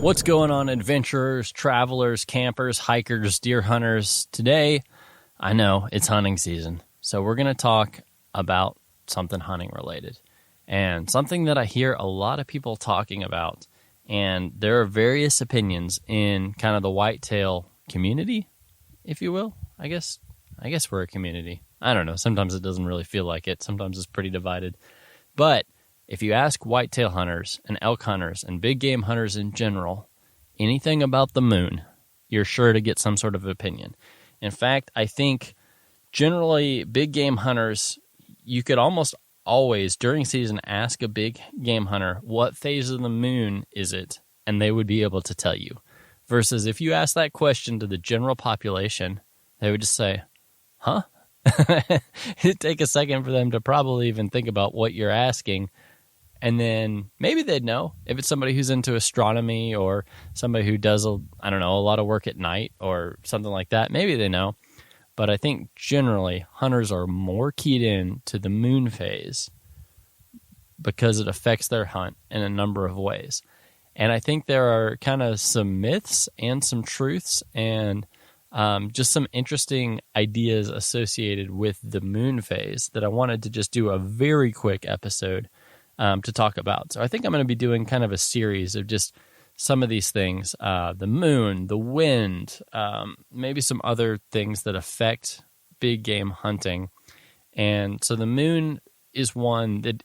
What's going on, adventurers, travelers, campers, hikers, deer hunters? Today, I know it's hunting season, so we're going to talk about something hunting related and something that I hear a lot of people talking about. And there are various opinions in kind of the whitetail community, if you will. I guess we're a community. I don't know. Sometimes it doesn't really feel like it. Sometimes it's pretty divided. But if you ask whitetail hunters and elk hunters and big game hunters in general anything about the moon, you're sure to get some sort of opinion. In fact, I think generally big game hunters, you could almost always during season ask a big game hunter, what phase of the moon is it? And they would be able to tell you. Versus if you ask that question to the general population, they would just say, huh? It'd take a second for them to probably even think about what you're asking. And then maybe they'd know if it's somebody who's into astronomy or somebody who does, a lot of work at night or something like that. Maybe they know. But I think generally hunters are more keyed in to the moon phase because it affects their hunt in a number of ways. And I think there are kind of some myths and some truths and just some interesting ideas associated with the moon phase that I wanted to just do a very quick episode to talk about. So I think I'm going to be doing kind of a series of just some of these things, the moon, the wind, maybe some other things that affect big game hunting. And so the moon is one that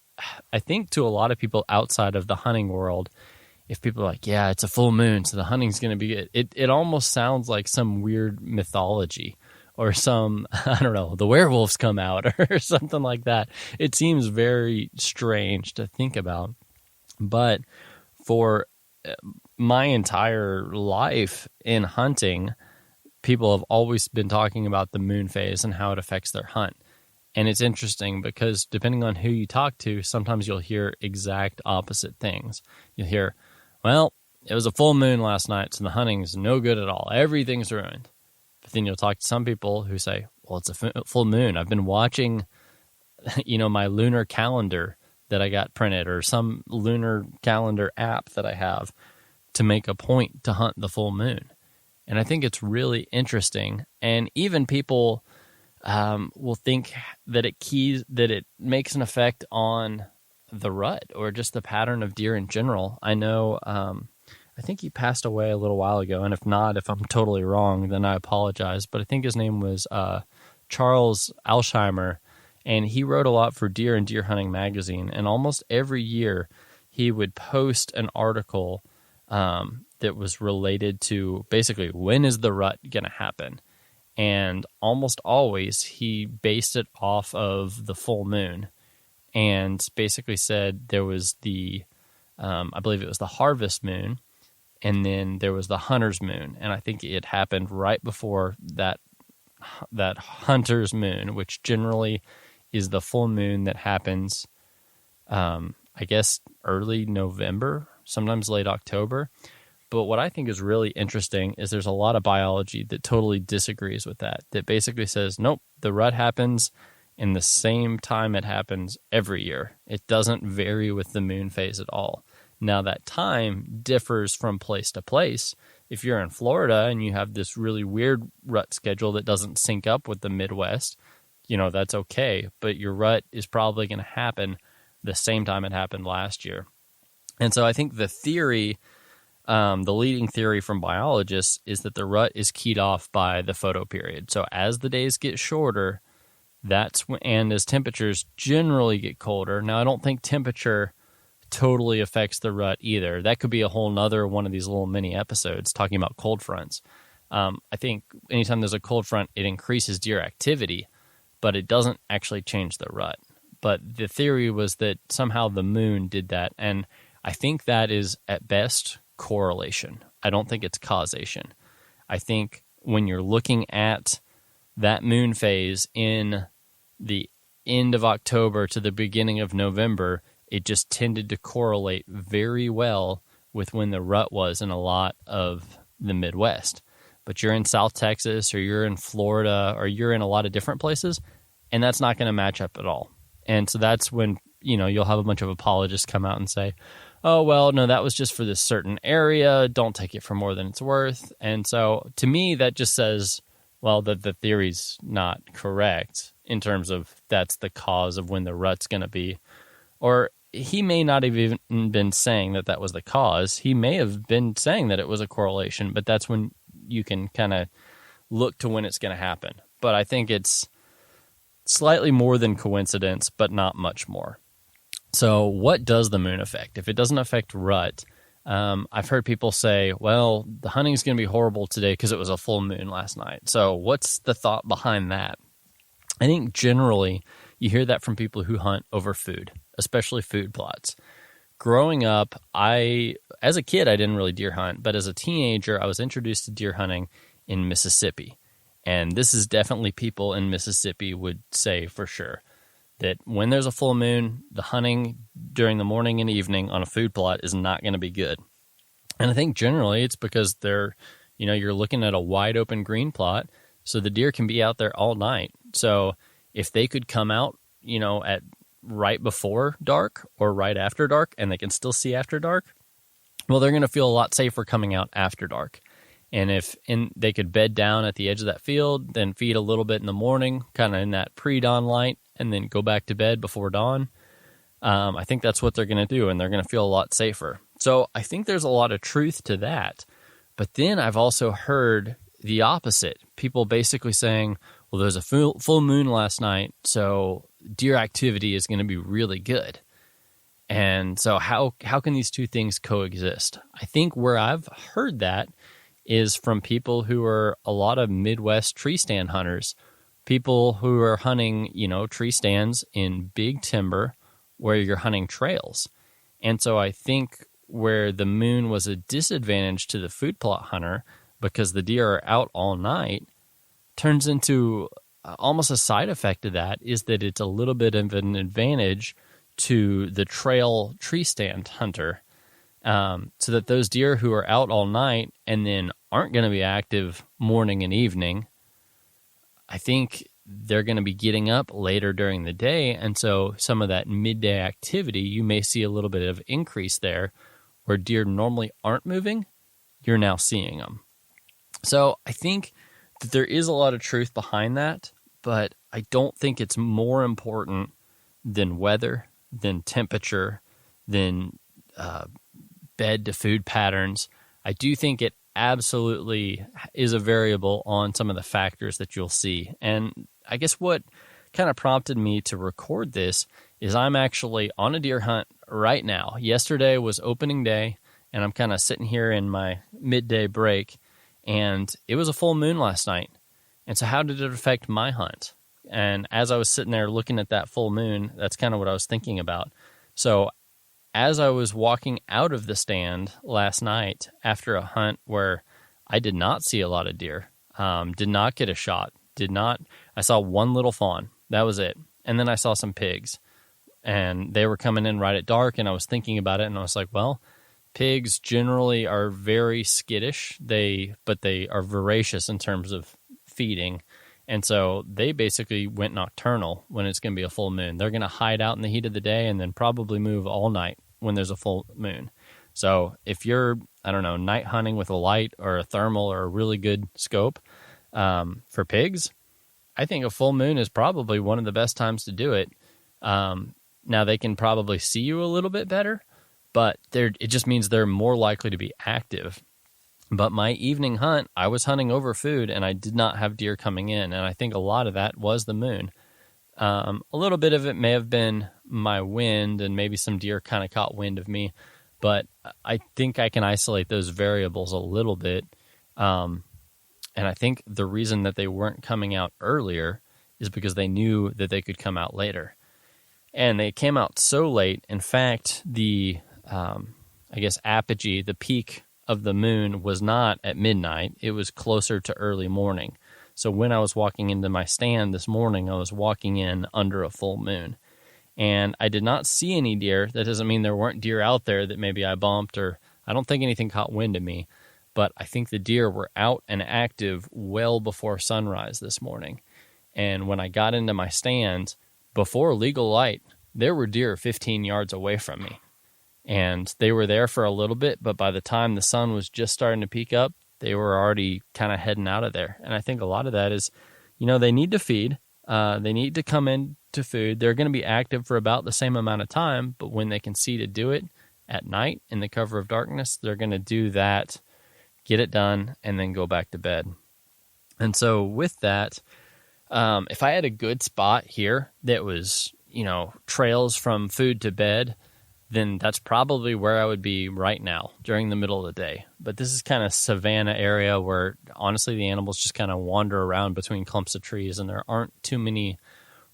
I think to a lot of people outside of the hunting world, if people are like, yeah, it's a full moon, so the hunting's going to be good, it almost sounds like some weird mythology or some, the werewolves come out or something like that. It seems very strange to think about. But for my entire life in hunting, people have always been talking about the moon phase and how it affects their hunt. And it's interesting because depending on who you talk to, sometimes you'll hear exact opposite things. You'll hear, well, it was a full moon last night, so the hunting's no good at all. Everything's ruined. But then you'll talk to some people who say, well, it's a full moon. I've been watching, my lunar calendar that I got printed or some lunar calendar app that I have to make a point to hunt the full moon. And I think it's really interesting. And even people will think that it makes an effect on the rut or just the pattern of deer in general. I know, I think he passed away a little while ago, and if I'm totally wrong, then I apologize. But I think his name was Charles Alsheimer, and he wrote a lot for Deer and Deer Hunting magazine. And almost every year, he would post an article that was related to basically when is the rut going to happen. And almost always, he based it off of the full moon, and basically said there was the, I believe it was the harvest moon. And then there was the hunter's moon, and I think it happened right before that hunter's moon, which generally is the full moon that happens, I guess, early November, sometimes late October. But what I think is really interesting is there's a lot of biology that totally disagrees with that basically says, nope, the rut happens in the same time it happens every year. It doesn't vary with the moon phase at all. Now, that time differs from place to place. If you're in Florida and you have this really weird rut schedule that doesn't sync up with the Midwest, that's okay. But your rut is probably going to happen the same time it happened last year. And so I think the theory, the leading theory from biologists is that the rut is keyed off by the photoperiod. So as the days get shorter, and as temperatures generally get colder. Now, I don't think temperature totally affects the rut either. That could be a whole nother one of these little mini episodes talking about cold fronts. I think anytime there's a cold front, it increases deer activity, but it doesn't actually change the rut. But the theory was that somehow the moon did that, and I think that is at best correlation. I don't think it's causation. I think when you're looking at that moon phase in the end of October to the beginning of November, it just tended to correlate very well with when the rut was in a lot of the Midwest. But you're in South Texas or you're in Florida or you're in a lot of different places, and that's not going to match up at all. And so that's when you'll have a bunch of apologists come out and say, oh, well, no, that was just for this certain area. Don't take it for more than it's worth. And so to me, that just says, well, that the theory's not correct in terms of that's the cause of when the rut's going to be. Or he may not have even been saying that that was the cause. He may have been saying that it was a correlation, but that's when you can kind of look to when it's going to happen. But I think it's slightly more than coincidence, but not much more. So what does the moon affect? If it doesn't affect rut, I've heard people say, well, the hunting's going to be horrible today because it was a full moon last night. So what's the thought behind that? I think generally you hear that from people who hunt over food, especially food plots. Growing up, as a kid, I didn't really deer hunt, but as a teenager, I was introduced to deer hunting in Mississippi. And this is definitely people in Mississippi would say for sure that when there's a full moon, the hunting during the morning and evening on a food plot is not going to be good. And I think generally it's because you're looking at a wide open green plot, so the deer can be out there all night. So if they could come out, at right before dark or right after dark, and they can still see after dark, well, they're going to feel a lot safer coming out after dark. And if they could bed down at the edge of that field, then feed a little bit in the morning, kind of in that pre-dawn light, and then go back to bed before dawn, I think that's what they're going to do, and they're going to feel a lot safer. So I think there's a lot of truth to that. But then I've also heard the opposite. People basically saying, well, there's a full moon last night, so deer activity is going to be really good. And so how can these two things coexist? I think where I've heard that is from people who are a lot of Midwest tree stand hunters, people who are hunting, tree stands in big timber where you're hunting trails. And so I think where the moon was a disadvantage to the food plot hunter because the deer are out all night turns into almost a side effect of that is that it's a little bit of an advantage to the trail tree stand hunter. So that those deer who are out all night and then aren't going to be active morning and evening, I think they're going to be getting up later during the day. And so some of that midday activity, you may see a little bit of increase there where deer normally aren't moving, you're now seeing them. So I think that there is a lot of truth behind that, but I don't think it's more important than weather, than temperature, than bed to food patterns. I do think it absolutely is a variable on some of the factors that you'll see. And I guess what kind of prompted me to record this is I'm actually on a deer hunt right now. Yesterday was opening day, and I'm kind of sitting here in my midday break, and it was a full moon last night. And so how did it affect my hunt? And as I was sitting there looking at that full moon, that's kind of what I was thinking about. So as I was walking out of the stand last night after a hunt where I did not see a lot of deer, did not get a shot, I saw one little fawn. That was it. And then I saw some pigs, and they were coming in right at dark, and I was thinking about it, and I was like, well, pigs generally are very skittish, but they are voracious in terms of feeding. And so they basically went nocturnal when it's going to be a full moon. They're going to hide out in the heat of the day and then probably move all night when there's a full moon. So if you're, night hunting with a light or a thermal or a really good scope for pigs, I think a full moon is probably one of the best times to do it. Now they can probably see you a little bit better, but it just means they're more likely to be active. But my evening hunt, I was hunting over food, and I did not have deer coming in, and I think a lot of that was the moon. A little bit of it may have been my wind, and maybe some deer kind of caught wind of me, but I think I can isolate those variables a little bit. And I think the reason that they weren't coming out earlier is because they knew that they could come out later. And they came out so late. In fact, the apogee, the peak of the moon was not at midnight. It was closer to early morning. So when I was walking into my stand this morning, I was walking in under a full moon. And I did not see any deer. That doesn't mean there weren't deer out there that maybe I bumped, or I don't think anything caught wind of me. But I think the deer were out and active well before sunrise this morning. And when I got into my stand, before legal light, there were deer 15 yards away from me. And they were there for a little bit, but by the time the sun was just starting to peak up, they were already kind of heading out of there. And I think a lot of that is, they need to feed. They need to come in to food. They're going to be active for about the same amount of time, but when they can see to do it at night in the cover of darkness, they're going to do that, get it done, and then go back to bed. And so with that, if I had a good spot here that was, trails from food to bed, then that's probably where I would be right now during the middle of the day. But this is kind of savanna area where honestly the animals just kind of wander around between clumps of trees, and there aren't too many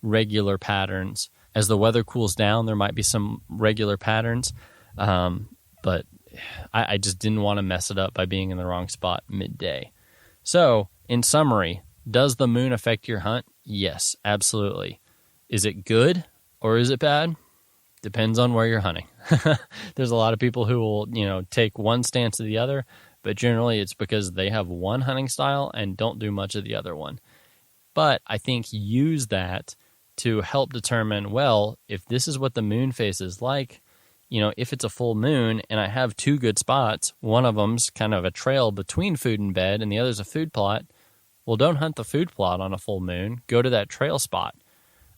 regular patterns. As the weather cools down, there might be some regular patterns, but I just didn't want to mess it up by being in the wrong spot midday. So, in summary, does the moon affect your hunt? Yes, absolutely. Is it good or is it bad? Depends on where you're hunting. There's a lot of people who will, take one stance or the other, but generally it's because they have one hunting style and don't do much of the other one. But I think use that to help determine, well, if this is what the moon phase is like, if it's a full moon and I have two good spots, one of them's kind of a trail between food and bed and the other's a food plot, well, don't hunt the food plot on a full moon. Go to that trail spot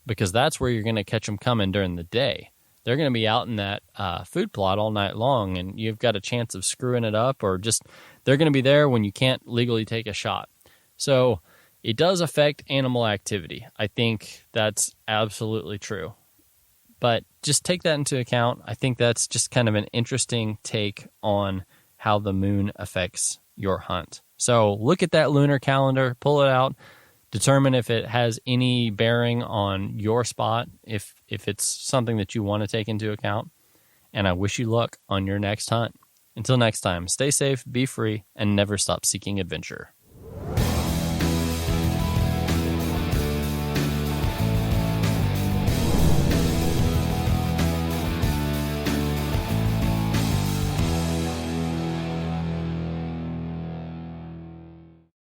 because that's where you're going to catch them coming during the day. They're going to be out in that food plot all night long, and you've got a chance of screwing it up, or just they're going to be there when you can't legally take a shot. So it does affect animal activity. I think that's absolutely true. But just take that into account. I think that's just kind of an interesting take on how the moon affects your hunt. So look at that lunar calendar, pull it out, determine if it has any bearing on your spot, if it's something that you want to take into account. And I wish you luck on your next hunt. Until next time, stay safe, be free, and never stop seeking adventure.